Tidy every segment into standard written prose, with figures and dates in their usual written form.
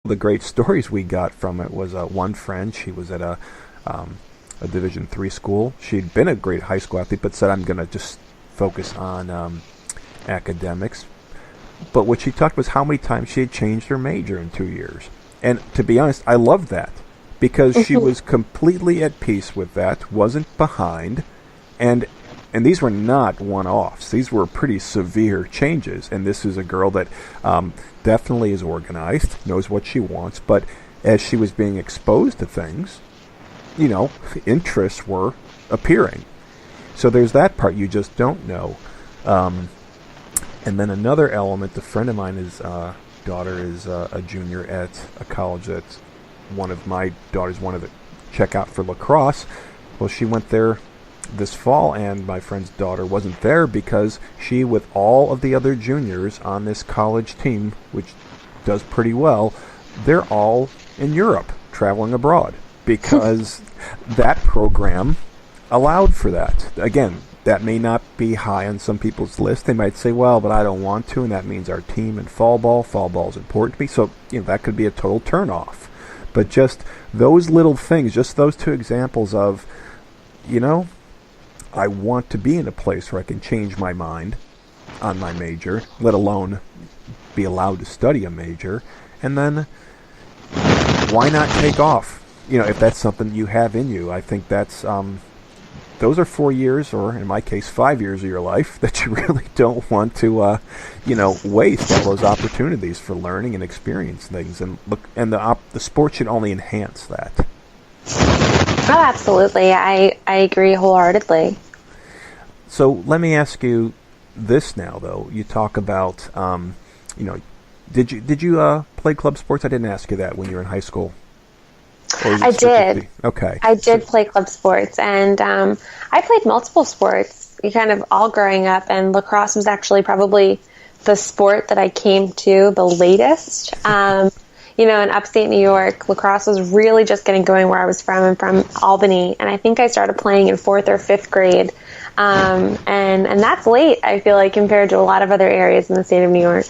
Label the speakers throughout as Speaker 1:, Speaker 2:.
Speaker 1: the great stories we got from it was one friend. She was at a Division III school. She'd been a great high school athlete, but said, I'm going to just focus on academics. But what she talked was how many times she had changed her major in 2 years. And to be honest, I loved that because she was completely at peace with that, wasn't behind, and these were not one-offs. These were pretty severe changes. And this is a girl that definitely is organized, knows what she wants, but as she was being exposed to things, interests were appearing. So there's that part you just don't know. And then another element, a friend of mine, his daughter is a junior at a college that one of my daughters wanted to check out for lacrosse. Well, she went there this fall, and my friend's daughter wasn't there because she, with all of the other juniors on this college team, which does pretty well, they're all in Europe, traveling abroad, because that program allowed for that. Again, that may not be high on some people's list. They might say, well, but I don't want to, and that means our team in fall ball is important to me. So, that could be a total turnoff. But just those little things, just those two examples of, I want to be in a place where I can change my mind on my major, let alone be allowed to study a major. And then why not take off? If that's something you have in you. I think that's those are 4 years, or in my case, 5 years of your life that you really don't want to, waste all those opportunities for learning and experience things. And look, and the sport should only enhance that.
Speaker 2: Oh, absolutely. I agree wholeheartedly.
Speaker 1: So let me ask you this now, though. You talk about, did you play club sports? I didn't ask you that when you were in high school.
Speaker 2: I did.
Speaker 1: Okay.
Speaker 2: I did play club sports, and I played multiple sports, kind of all growing up, and lacrosse was actually probably the sport that I came to the latest. In upstate New York, lacrosse was really just getting going where I was from. I'm from Albany, and I think I started playing in 4th or 5th grade. And that's late, I feel like, compared to a lot of other areas in the state of New York.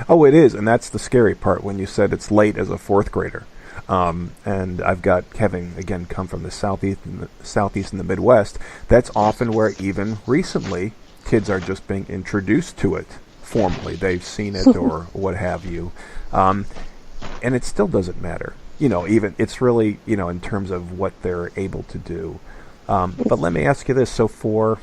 Speaker 1: Oh, it is, and that's the scary part when you said it's late as a 4th grader. And I've got, having, again, come from the southeast and the Midwest, that's often where even recently kids are just being introduced to it formally. They've seen it or what have you. And it still doesn't matter. Even it's really, in terms of what they're able to do. But let me ask you this. So for,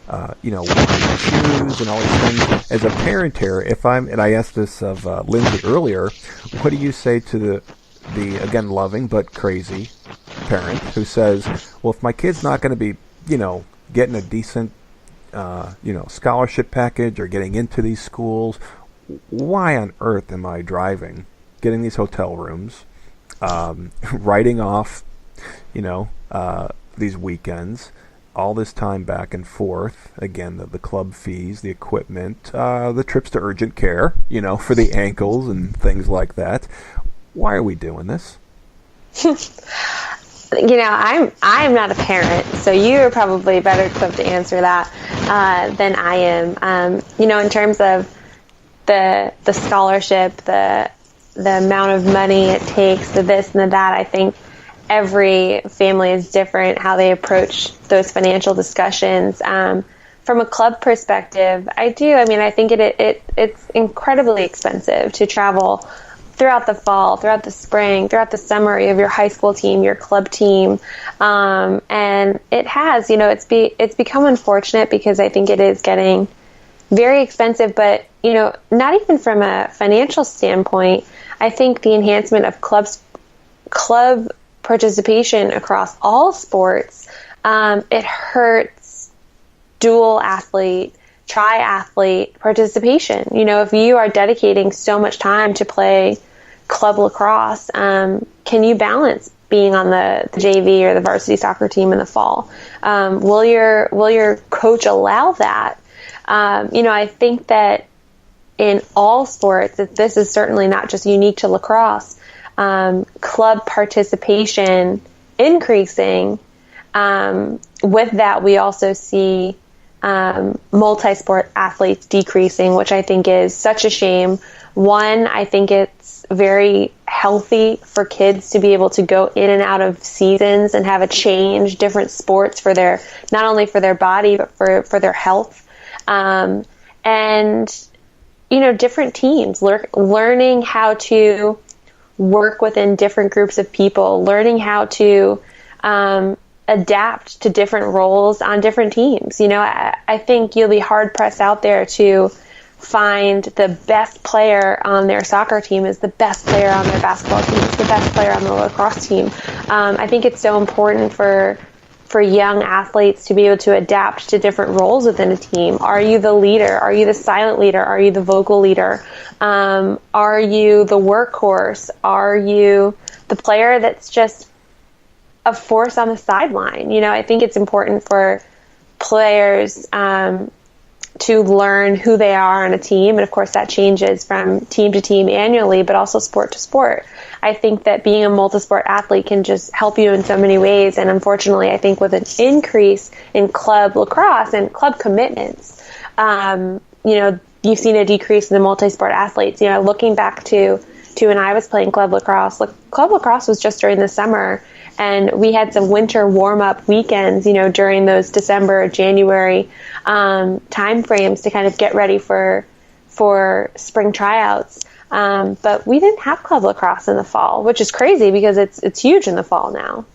Speaker 1: what you choose and all these things, as a parent here, and I asked this of Lindsey earlier, what do you say to the again, loving but crazy parent who says, well, if my kid's not going to be, getting a decent, scholarship package or getting into these schools, why on earth am I driving, getting these hotel rooms, writing off, these weekends, all this time back and forth, again, the club fees, the equipment, the trips to urgent care, for the ankles and things like that. Why are we doing this?
Speaker 2: I'm not a parent, so you're probably better equipped to answer that than I am. In terms of the scholarship, the amount of money it takes, the this and the that, I think every family is different how they approach those financial discussions. From a club perspective, I think it's incredibly expensive to travel throughout the fall, throughout the spring, throughout the summer. You have your high school team, your club team, and it has, it's become unfortunate because I think it is getting very expensive. But not even from a financial standpoint, I think the enhancement of club participation across all sports, it hurts dual athlete, triathlete participation. If you are dedicating so much time to play club lacrosse, can you balance being on the JV or the varsity soccer team in the fall? Will your coach allow that? I think that in all sports, this is certainly not just unique to lacrosse, club participation increasing. With that, we also see multi-sport athletes decreasing, which I think is such a shame. One, I think it's very healthy for kids to be able to go in and out of seasons and have a change, different sports for their, not only for their body, but for their health. And, different teams, learning how to work within different groups of people, learning how to adapt to different roles on different teams. I think you'll be hard pressed out there to find the best player on their soccer team is the best player on their basketball team, is the best player on the lacrosse team. I think it's so important for young athletes to be able to adapt to different roles within a team. Are you the leader? Are you the silent leader? Are you the vocal leader? Are you the workhorse? Are you the player that's just a force on the sideline? I think it's important for players to learn who they are on a team. And of course that changes from team to team annually, but also sport to sport. I think that being a multi-sport athlete can just help you in so many ways. And unfortunately, I think with an increase in club lacrosse and club commitments, you've seen a decrease in the multi-sport athletes. Looking back to when I was playing club lacrosse was just during the summer. And we had some winter warm-up weekends, during those December, January time frames to kind of get ready for spring tryouts. But we didn't have club lacrosse in the fall, which is crazy because it's huge in the fall now.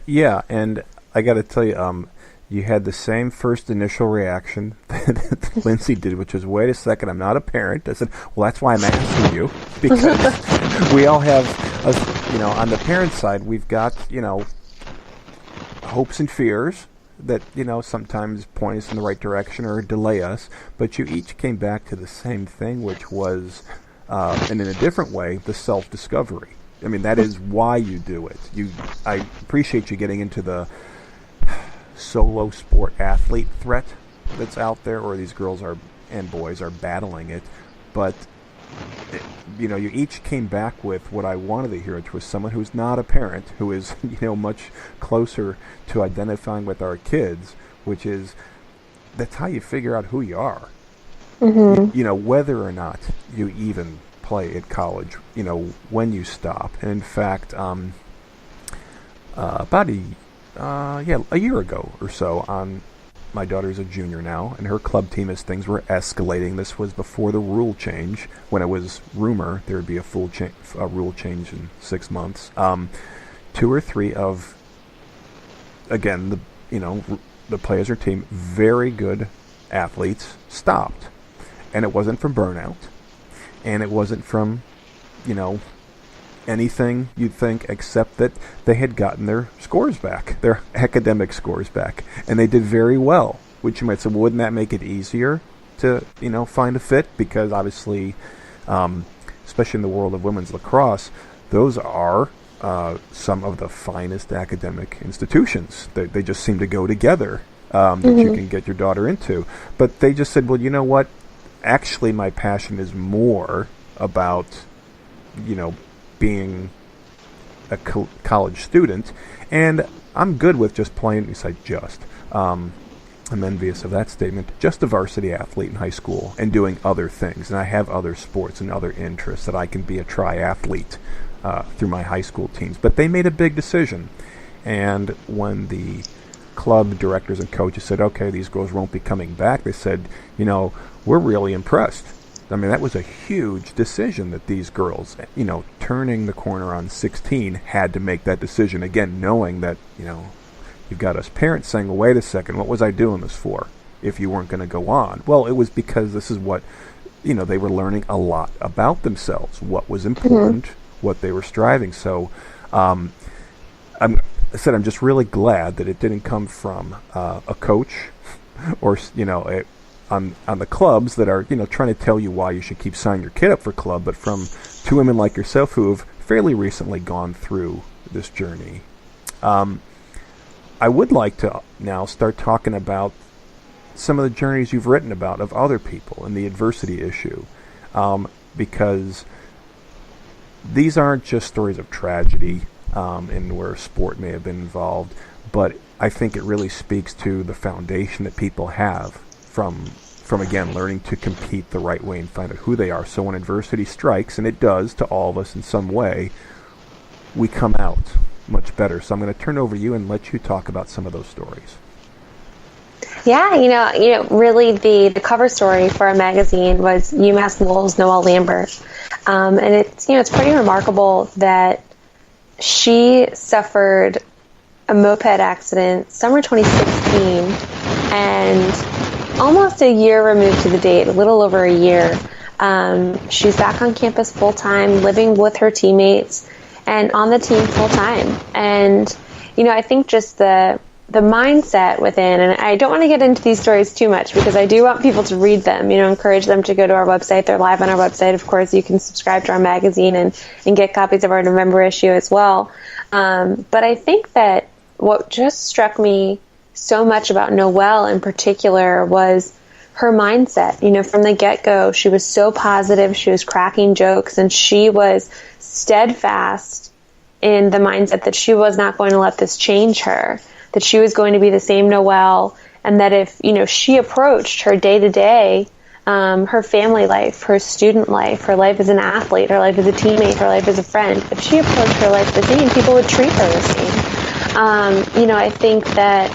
Speaker 1: Yeah, and I got to tell you, you had the same first initial reaction that Lindsey did, which was, wait a second, I'm not a parent. I said, well, that's why I'm asking you, because we all have, on the parent side, we've got, hopes and fears that, sometimes point us in the right direction or delay us. But you each came back to the same thing, which was, and in a different way, the self-discovery. I mean, that is why you do it. I appreciate you getting into the solo sport athlete threat that's out there, or these girls and boys are battling it. But, you each came back with what I wanted to hear, which was someone who's not a parent, who is, much closer to identifying with our kids, which is, that's how you figure out who you are. Mm-hmm. Whether or not you even play at college, when you stop. And in fact, about a year ago or so, my daughter's a junior now, and her club team, as things were escalating, this was before the rule change, when it was rumor there would be a full rule change in 6 months. 2 or 3 of, again, the players or team, very good athletes, stopped. And it wasn't from burnout, and it wasn't from, anything you'd think, except that they had gotten their scores back, their academic scores back, and they did very well, which you might say, well, wouldn't that make it easier to, find a fit? Because obviously, especially in the world of women's lacrosse, those are some of the finest academic institutions. They just seem to go together, that you can get your daughter into. But they just said, well, you know what? Actually, my passion is more about, being a college student, and I'm good with just playing. I'm envious of that statement. Just a varsity athlete in high school and doing other things, and I have other sports and other interests that I can be a triathlete through my high school teams. But they made a big decision, and when the club directors and coaches said, okay, these girls won't be coming back, they said, we're really impressed. I mean, that was a huge decision that these girls, turning the corner on 16, had to make that decision. Again, knowing that, you've got us parents saying, well, wait a second, what was I doing this for if you weren't going to go on? Well, it was because this is what, they were learning a lot about themselves, what was important, what they were striving. So I'm just really glad that it didn't come from a coach or, on the clubs that are, trying to tell you why you should keep signing your kid up for club, but from 2 women like yourself who have fairly recently gone through this journey. I would like to now start talking about some of the journeys you've written about of other people and the adversity issue, because these aren't just stories of tragedy and where sport may have been involved, but I think it really speaks to the foundation that people have from again, learning to compete the right way and find out who they are. So when adversity strikes, and it does to all of us in some way, we come out much better. So I'm going to turn over to you and let you talk about some of those stories.
Speaker 2: Yeah, really the cover story for our magazine was UMass Lowell's Noelle Lambert. And it's pretty remarkable that she suffered a moped accident summer 2016, and almost a year removed to the date, a little over a year, she's back on campus full-time, living with her teammates, and on the team full-time. And, I think just the mindset within, and I don't want to get into these stories too much because I do want people to read them, encourage them to go to our website. They're live on our website. Of course, you can subscribe to our magazine and get copies of our November issue as well. But I think that what just struck me so much about Noelle in particular was her mindset. From the get-go, she was so positive, she was cracking jokes, and she was steadfast in the mindset that she was not going to let this change her, that she was going to be the same Noelle, and that if, she approached her day-to-day, her family life, her student life, her life as an athlete, her life as a teammate, her life as a friend, if she approached her life the same, people would treat her the same. I think that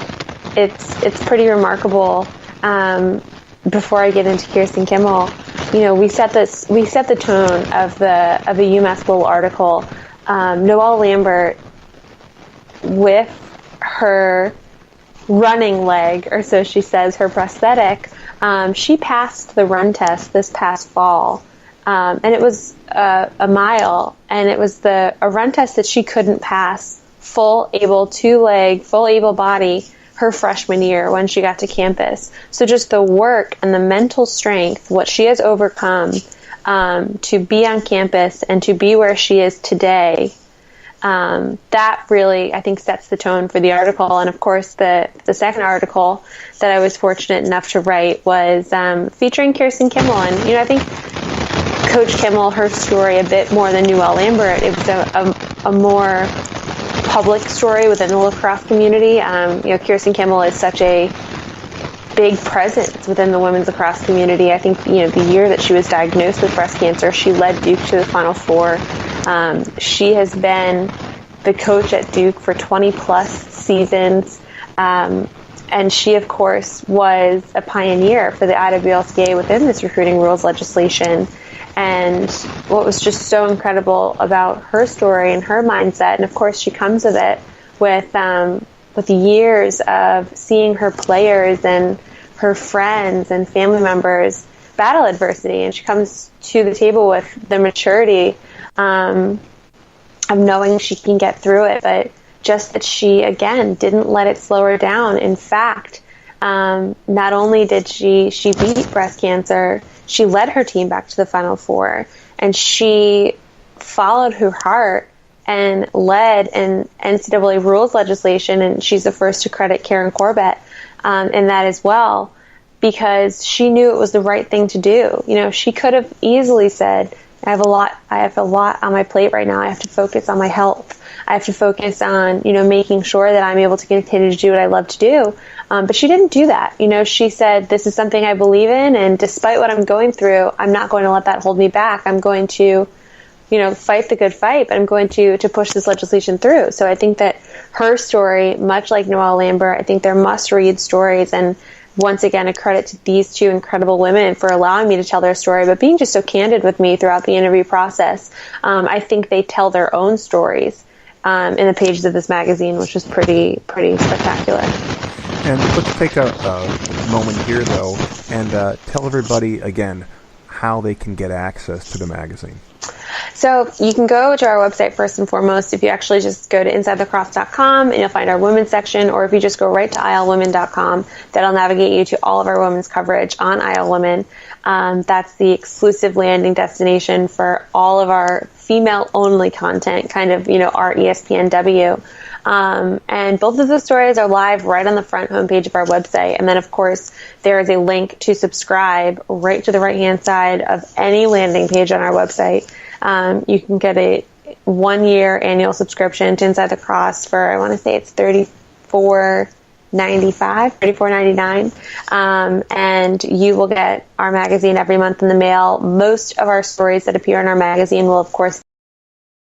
Speaker 2: it's pretty remarkable. Before I get into Kirsten Kimmel, we set the tone of a UMass Lowell article. Noelle Lambert, with her running leg, or so she says, her prosthetic, she passed the run test this past fall, and it was a mile, and it was a run test that she couldn't pass full able body her freshman year when she got to campus. So just the work and the mental strength, what she has overcome to be on campus and to be where she is today, that really, I think, sets the tone for the article. And of course, the second article that I was fortunate enough to write was featuring Kirsten Kimmel. And, I think Coach Kimmel, her story a bit more than Noelle Lambert. It was a more public story within the lacrosse community. Kirsten Kimmel is such a big presence within the women's lacrosse community. I think, the year that she was diagnosed with breast cancer, she led Duke to the Final Four. She has been the coach at Duke for 20 plus seasons. And she, of course, was a pioneer for the IWLCA within this recruiting rules legislation. And what was just so incredible about her story and her mindset, and of course she comes of it with years of seeing her players and her friends and family members battle adversity, and she comes to the table with the maturity of knowing she can get through it, but just that she, again, didn't let it slow her down. In fact, not only did she beat breast cancer, she led her team back to the Final Four, and she followed her heart and led in NCAA rules legislation, and she's the first to credit Karen Corbett in that as well, because she knew it was the right thing to do. She could have easily said, I have a lot on my plate right now. I have to focus on my health. I have to focus on, making sure that I'm able to continue to do what I love to do. But she didn't do that. She said, this is something I believe in, and despite what I'm going through, I'm not going to let that hold me back. I'm going to, fight the good fight, but I'm going to push this legislation through. So I think that her story, much like Noelle Lambert, I think they're must-read stories. And once again, a credit to these two incredible women for allowing me to tell their story, but being just so candid with me throughout the interview process. I think they tell their own stories in the pages of this magazine, which is pretty spectacular.
Speaker 1: And let's take a moment here, though, and tell everybody, again, how they can get access to the magazine.
Speaker 2: So you can go to our website first and foremost. If you actually just go to InsideLacrosse.com, and you'll find our women's section, or if you just go right to ILWomen.com, that'll navigate you to all of our women's coverage on ILWomen. That's the exclusive landing destination for all of our female-only content, kind of, our ESPNW. And both of the stories are live right on the front homepage of our website. And then, of course, there is a link to subscribe right to the right-hand side of any landing page on our website. You can get a 1-year annual subscription to Inside Lacrosse for, I want to say it's $34 $34.99. And you will get our magazine every month in the mail. Most of our stories that appear in our magazine will, of course,